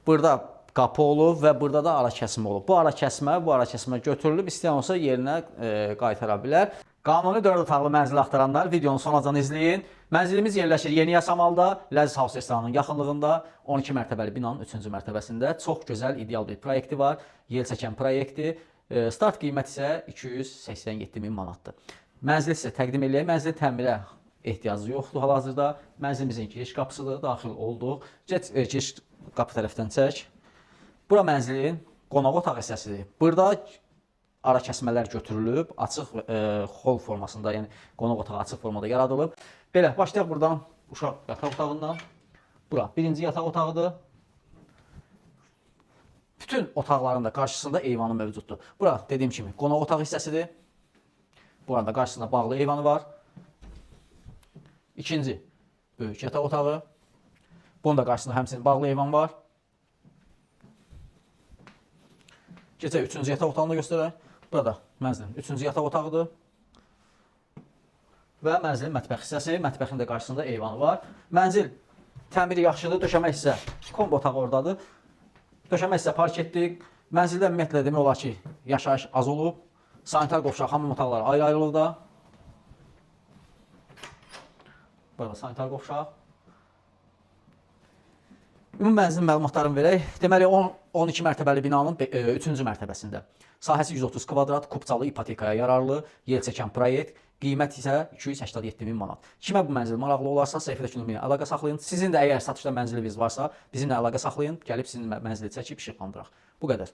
Burada qapı olub və burada da ara kəsmə olub. Bu ara kəsmə götürülüb, istəyən olsa yerinə qaytara bilər. Qanuni 4 otaqlı mənzil axtaranlar videonun sonacan izləyin. Mənzilimiz yerləşir Yeni Yasamalda, Ləziz House restoranının yaxınlığında, 12 mərtəbəli binanın 3-cü mərtəbəsində. Çox gözəl, ideal bir proyekti var, yel çəkən proyekti. Start qiymət isə 287 min manatdır. Mənzil sizə təqdim edək. Mənzilin təmirə ehtiyacı yoxdur hal-hazırda. Mənzilimizin giriş qapısıdır, daxil olduq. Giriş qapı tərəfdən çək. Bura mənzilin qonaq otaq hissəsidir. Burada ara kəsmələr götürülüb, açıq hol formasında, yəni qonaq otağı açıq formada yaradılıb. Belə, başlayaq buradan uşaq yataq otağından. Bura birinci yataq otağıdır. Bütün otaqların da qarşısında eyvanı mövcuddur. Bura, dediyim kimi, qonaq otaq hissəsidir. Buranın da qarşısında bağlı eyvanı var. İkinci, böyük yataq otağı. Bunun da qarşısında həmçinin bağlı eyvan var. Keçək 3-cü yataq otağını da göstərək. Burada mənzilin 3-cü yataq otağıdır. Və mənzilin mətbəx hissəsi, mətbəxin də qarşısında eyvanı var. Mənzil təmiri yaxşıdır, döşəmə hissə kombo otağı oradadır. Döşəmə hissə parketdir. Mənzildə ümumiyyətlə demək olar ki, yaşayış az olub. Sanitar qovşaq, hamam otaqları ayrı-ayrılıb da. Burada sanitar qovşaq. Ümumi mənzilin məlumatlarını verək. Deməli, 12 mərtəbəli binanın 3-cü mərtəbəsində. Sahəsi 130 kvadrat, kupçalı, ipotekaya yararlı, yel çəkən proyekt. Qiymət isə 287 min manat. Kimə bu mənzil maraqlı olarsa, səhifədəki nömrəyə əlaqə saxlayın. Sizin də əgər satışda mənziliniz varsa, bizimlə əlaqə saxlayın. Gəlib sizin mənzili çəkib işıqlandıraq. Bu qədər.